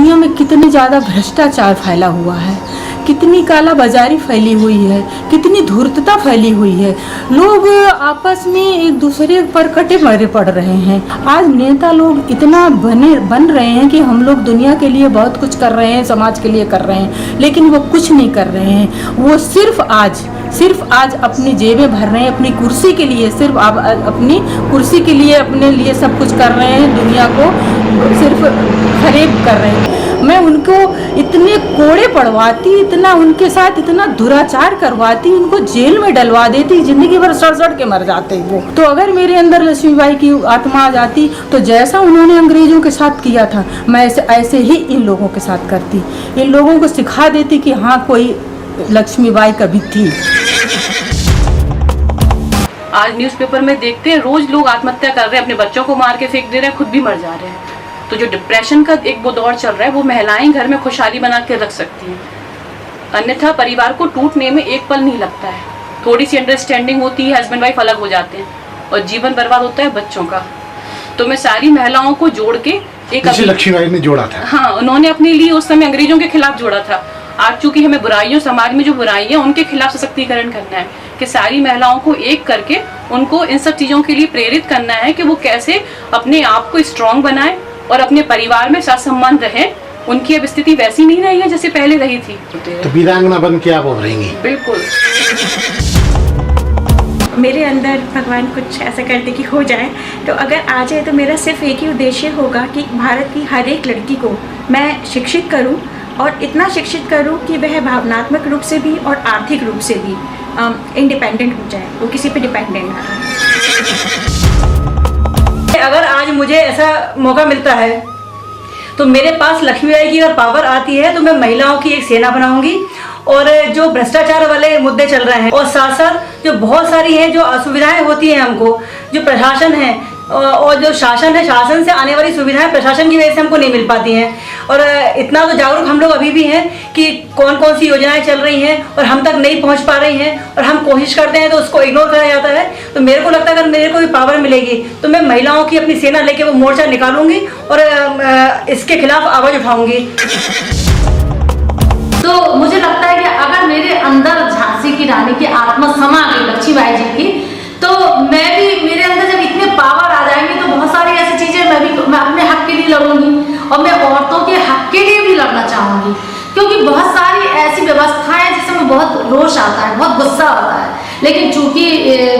दुनिया में कितने ज़्यादा भ्रष्टाचार फैला हुआ है, कितनी कालाबाजारी फैली हुई है, कितनी धूर्तता फैली हुई है। लोग आपस में एक दूसरे पर कटे मरे पड़ रहे हैं। आज नेता लोग इतना बन रहे हैं कि हम लोग दुनिया के लिए बहुत कुछ कर रहे हैं, समाज के लिए कर रहे हैं, लेकिन वो कुछ नहीं कर रहे हैं। वो सिर्फ आज अपनी जेबें भर रहे हैं, अपनी कुर्सी के लिए, सिर्फ अपनी कुर्सी के लिए, अपने लिए सब कुछ कर रहे हैं, दुनिया को सिर्फ फरेब कर रहे हैं। मैं उनको इतने कोड़े पड़वाती, इतना उनके साथ इतना दुराचार करवाती, उनको जेल में डलवा देती, जिंदगी भर सड़ के मर जाते वो। तो अगर मेरे अंदर लक्ष्मीबाई की आत्मा आ जाती तो जैसा उन्होंने अंग्रेजों के साथ किया था, मैं ऐसे ही इन लोगों के साथ करती, इन लोगों को सिखा देती कि हाँ, कोई लक्ष्मीबाई कभी थी। आज न्यूज़पेपर में देखते हैं, रोज लोग आत्महत्या कर रहे हैं, अपने बच्चों को मार के फेंक दे रहे हैं, खुद भी मर जा रहे हैं। तो जो डिप्रेशन का एक वो दौर चल रहा है, वो महिलाएं घर में खुशहाली बना के रख सकती हैं, अन्यथा परिवार को टूटने में एक पल नहीं लगता है। थोड़ी सी अंडरस्टैंडिंग होती है, हस्बैंड वाइफ अलग हो जाते हैं और जीवन बर्बाद होता है बच्चों का। तो मैं सारी महिलाओं को जोड़ के एक लक्ष्मीबाई ने जोड़ा था। हाँ, उन्होंने अपने लिए उस समय अंग्रेजों के खिलाफ जोड़ा था। आज चूंकि हमें बुराइयों, समाज में जो बुराइयां, उनके खिलाफ सशक्तिकरण करना है कि सारी महिलाओं को एक करके उनको इन सब चीजों के लिए प्रेरित करना है कि वो कैसे अपने आप को स्ट्रांग बनाए और अपने परिवार में साथ सम्मान रहे। उनकी अब स्थिति वैसी नहीं रही है जैसे पहले रही थी। तो वीरांगना बन के आप उभरेंगी। बिल्कुल। मेरे अंदर भगवान कुछ ऐसा कर दे कि हो जाए, तो अगर आ जाए तो मेरा सिर्फ एक ही उद्देश्य होगा कि भारत की हर एक लड़की को मैं शिक्षित करूं, और इतना शिक्षित करूं कि वह भावनात्मक रूप से भी और आर्थिक रूप से भी इंडिपेंडेंट हो जाए, वो किसी पे डिपेंडेंट ना रहे। अगर आज मुझे ऐसा मौका मिलता है तो मेरे पास लक्ष्मीबाई की अगर पावर आती है तो मैं महिलाओं की एक सेना बनाऊंगी, और जो भ्रष्टाचार वाले मुद्दे चल रहे हैं और साथ साथ जो बहुत सारी हैं जो असुविधाएं होती हैं हमको, जो प्रशासन है और जो शासन है, शासन से आने वाली सुविधाएं प्रशासन की वजह से हमको नहीं मिल पाती हैं। और इतना तो जागरूक हम लोग अभी भी हैं कि कौन कौन सी योजनाएं चल रही हैं और हम तक नहीं पहुंच पा रही हैं, और हम कोशिश करते हैं तो उसको इग्नोर करा जाता है। तो मेरे को लगता है अगर मेरे को भी पावर मिलेगी तो मैं महिलाओं की अपनी सेना लेके वो मोर्चा निकालूंगी और इसके खिलाफ आवाज उठाऊंगी। तो मुझे लगता है कि अगर मेरे अंदर झांसी की रानी की आत्मा समा गई लक्ष्मीबाई जी की, तो मैं भी, मेरे अंदर जब इतने पावर आ जाएंगे तो बहुत सारी ऐसी चीजें मैं अपने हक के लिए लड़ूंगी, और मैं औरतों के हक के लिए भी लड़ना चाहूंगी, क्योंकि बहुत सारी ऐसी व्यवस्थाएं जिसमें बहुत रोष आता है, बहुत गुस्सा आता है, लेकिन चूंकि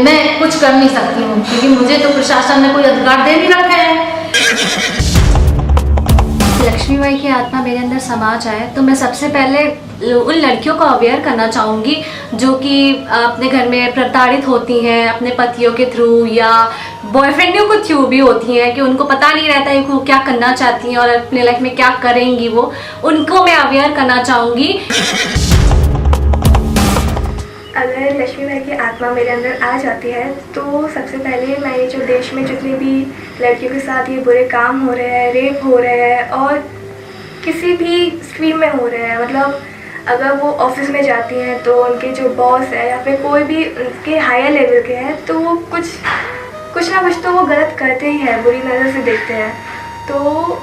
मैं कुछ कर नहीं सकती हूँ, क्योंकि मुझे तो प्रशासन ने कोई अधिकार दे नहीं रखे हैं। लक्ष्मीबाई की आत्मा मेरे अंदर समा जाए तो मैं सबसे पहले उन लड़कियों को अवेयर करना चाहूँगी जो कि अपने घर में प्रताड़ित होती हैं अपने पतियों के थ्रू या बॉयफ्रेंडों के थ्रू भी होती हैं, कि उनको पता नहीं रहता है कि वो क्या करना चाहती हैं और अपने लाइफ में क्या करेंगी, वो उनको मैं अवेयर करना चाहूँगी। अगर लक्ष्मीबाई की आत्मा मेरे अंदर आ जाती है तो सबसे पहले मैं ये जो देश में जितनी भी लड़कियों के साथ ये बुरे काम हो रहे हैं, रेप हो रहे हैं और किसी भी स्ट्रीम में हो रहे हैं, मतलब अगर वो ऑफिस में जाती हैं तो उनके जो बॉस है या फिर कोई भी उनके हायर लेवल के हैं तो वो कुछ ना कुछ तो वो गलत करते ही हैं, बुरी नज़र से देखते हैं। तो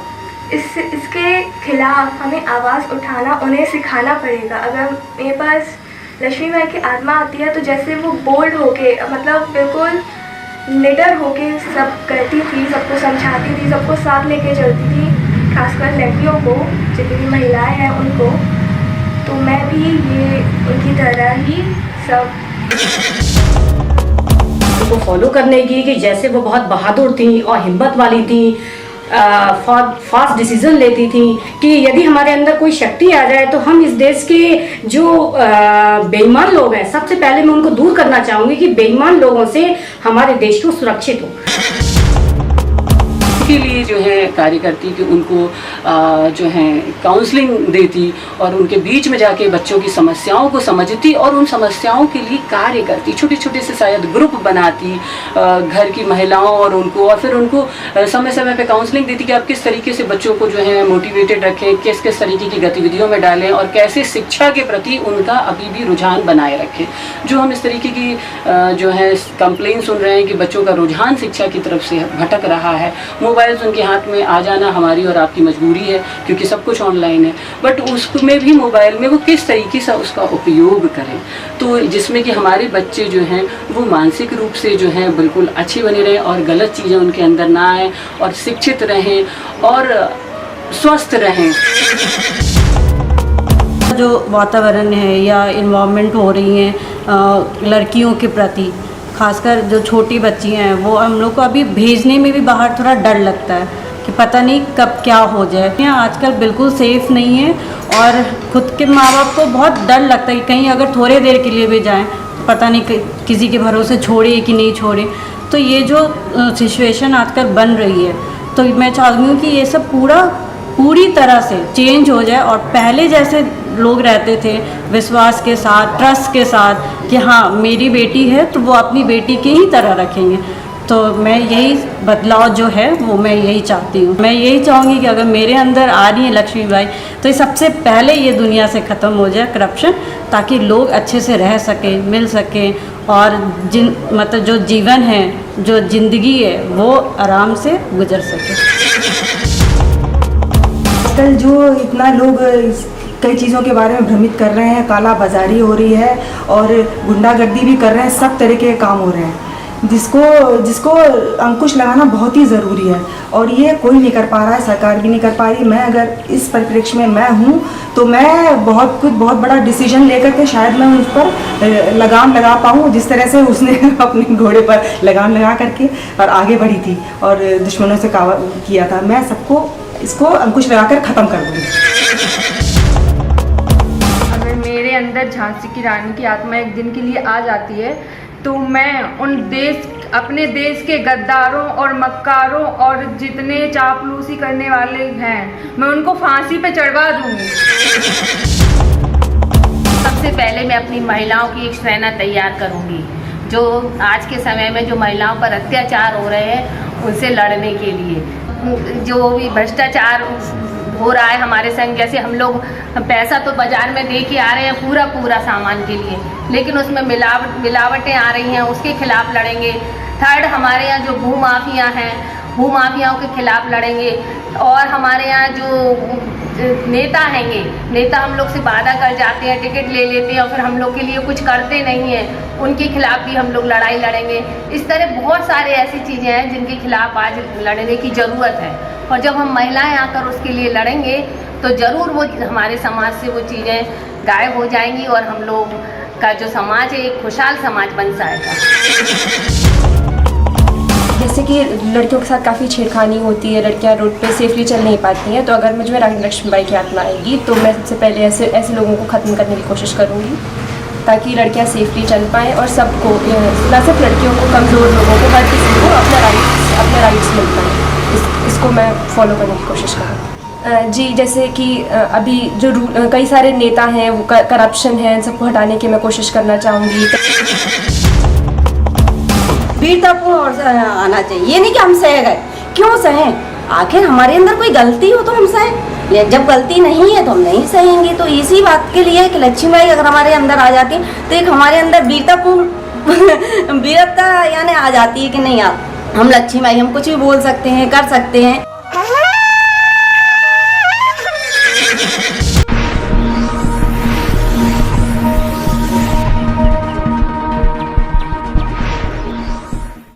इसके खिलाफ हमें आवाज़ उठाना, उन्हें सिखाना पड़ेगा। अगर मेरे पास लक्ष्मीबाई की आत्मा आती है तो जैसे वो बोल्ड होके, मतलब बिल्कुल निडर होके सब करती थी, सबको समझाती थी, सबको साथ लेके चलती थी, खासकर लड़कियों को, जितनी महिलाएं हैं उनको, तो मैं भी ये उनकी तरह ही सब को फॉलो करने की, कि जैसे वो बहुत बहादुर थी और हिम्मत वाली थी, फास्ट डिसीजन लेती थी, कि यदि हमारे अंदर कोई शक्ति आ जाए तो हम इस देश के जो बेईमान लोग हैं, सबसे पहले मैं उनको दूर करना चाहूँगी कि बेईमान लोगों से हमारे देश को सुरक्षित हो। के लिए जो है कार्य करती, कि उनको जो है काउंसलिंग देती और उनके बीच में जाके बच्चों की समस्याओं को समझती और उन समस्याओं के लिए कार्य करती, छोटे छोटे से शायद ग्रुप बनाती घर की महिलाओं और उनको, और फिर उनको समय समय पे काउंसलिंग देती कि आप किस तरीके से बच्चों को जो है मोटिवेटेड रखें, किस किस तरीके की गतिविधियों में डालें और कैसे शिक्षा के प्रति उनका अभी भी रुझान बनाए रखें। जो हम इस तरीके की जो है कंप्लेन सुन रहे हैं कि बच्चों का रुझान शिक्षा की तरफ से भटक रहा है, मोबाइल मोबाइल्स उनके हाथ में आ जाना हमारी और आपकी मजबूरी है, क्योंकि सब कुछ ऑनलाइन है, बट उसमें भी मोबाइल में वो किस तरीके से उसका उपयोग करें, तो जिसमें कि हमारे बच्चे जो हैं वो मानसिक रूप से जो हैं बिल्कुल अच्छे बने रहें और गलत चीज़ें उनके अंदर ना आए और शिक्षित रहें और स्वस्थ रहें। जो वातावरण है या इन्वॉल्वमेंट हो रही हैं लड़कियों के प्रति, खासकर जो छोटी बच्ची हैं, वो हम लोग को अभी भेजने में भी बाहर थोड़ा डर लगता है कि पता नहीं कब क्या हो जाए। यहाँ आजकल बिल्कुल सेफ़ नहीं है और खुद के माँ बाप को बहुत डर लगता है कि कहीं अगर थोड़े देर के लिए भी जाएं तो पता नहीं किसी के भरोसे छोड़े कि नहीं छोड़े। तो ये जो सिचुएशन आजकल बन रही है, तो मैं चाहती हूँ कि ये सब पूरी तरह से चेंज हो जाए और पहले जैसे लोग रहते थे विश्वास के साथ, ट्रस्ट के साथ कि हाँ मेरी बेटी है तो वो अपनी बेटी की ही तरह रखेंगे। तो मैं यही बदलाव जो है वो मैं यही चाहती हूँ। मैं यही चाहूँगी कि अगर मेरे अंदर आ रही है लक्ष्मीबाई तो ये सबसे पहले ये दुनिया से ख़त्म हो जाए करप्शन, ताकि लोग अच्छे से रह सकें, मिल सकें और मतलब जो जीवन है, जो ज़िंदगी है वो आराम से गुजर सके। आजकल जो इतना लोग कई चीज़ों के बारे में भ्रमित कर रहे हैं, काला बाजारी हो रही है और गुंडागर्दी भी कर रहे हैं, सब तरह के काम हो रहे हैं जिसको अंकुश लगाना बहुत ही ज़रूरी है और ये कोई नहीं कर पा रहा है, सरकार भी नहीं कर पा रही। मैं अगर इस परिप्रेक्ष्य में मैं हूँ तो मैं बहुत बड़ा डिसीजन लेकर के शायद मैं उस पर लगाम लगा पाऊँ, जिस तरह से उसने अपने घोड़े पर लगाम लगा करके और आगे बढ़ी थी और दुश्मनों से काबू किया था। मैं सबको इसको अंकुश लगाकर ख़त्म कर दूँगी। अगर मेरे अंदर झांसी की रानी की आत्मा एक दिन के लिए आ जाती है तो मैं अपने देश के गद्दारों और मक्कारों और जितने चापलूसी करने वाले हैं मैं उनको फांसी पे चढ़वा दूंगी। सबसे पहले मैं अपनी महिलाओं की एक सेना तैयार करूंगी, जो आज के समय में जो महिलाओं पर अत्याचार हो रहे हैं उनसे लड़ने के लिए। जो भी भ्रष्टाचार हो रहा है हमारे संग, जैसे हम लोग पैसा तो बाजार में दे के आ रहे हैं पूरा सामान के लिए, लेकिन उसमें मिलावटें आ रही हैं, उसके खिलाफ लड़ेंगे। थर्ड, हमारे यहाँ जो भूमाफिया हैं, भूमाफियाओं के खिलाफ लड़ेंगे। और हमारे यहाँ जो नेता हम लोग से वादा कर जाते हैं, टिकट ले लेते हैं और फिर हम लोग के लिए कुछ करते नहीं हैं, उनके खिलाफ भी हम लोग लड़ाई लड़ेंगे। इस तरह बहुत सारे ऐसी चीज़ें हैं जिनके खिलाफ आज लड़ने की ज़रूरत है और जब हम महिलाएं आकर उसके लिए लड़ेंगे तो ज़रूर वो हमारे समाज से वो चीज़ें गायब हो जाएंगी और हम लोग का जो समाज है एक खुशहाल समाज बन जाएगा। जैसे कि लड़कियों के साथ काफ़ी छेड़खानी होती है, लड़कियां रोड पे सेफली चल नहीं पाती हैं, तो अगर मुझ में रानी लक्ष्मीबाई की आत्मा आएगी तो मैं सबसे पहले ऐसे लोगों को ख़त्म करने की कोशिश करूँगी ताकि लड़कियां सेफली चल पाएँ और सबको, ना सिर्फ लड़कियों को, कमज़ोर लोगों को, हर किसी को अपना राइट्स मिल पाए। इसको मैं फॉलो करने की कोशिश करूँगी। जी, जैसे कि अभी जो कई सारे नेता हैं वो करप्शन है, इन सबको हटाने की मैं कोशिश करना चाहूँगी। वीरतापूर्ण और आना चाहिए, ये नहीं कि हम सह गए। क्यों सहें? आखिर हमारे अंदर कोई गलती हो तो हम सहें, जब गलती नहीं है तो हम नहीं सहेंगे। तो इसी बात के लिए कि लक्ष्मीबाई अगर हमारे अंदर आ जाती तो एक हमारे अंदर वीरता यानी आ जाती है कि नहीं, आप हम लक्ष्मीबाई, हम कुछ भी बोल सकते हैं, कर सकते हैं।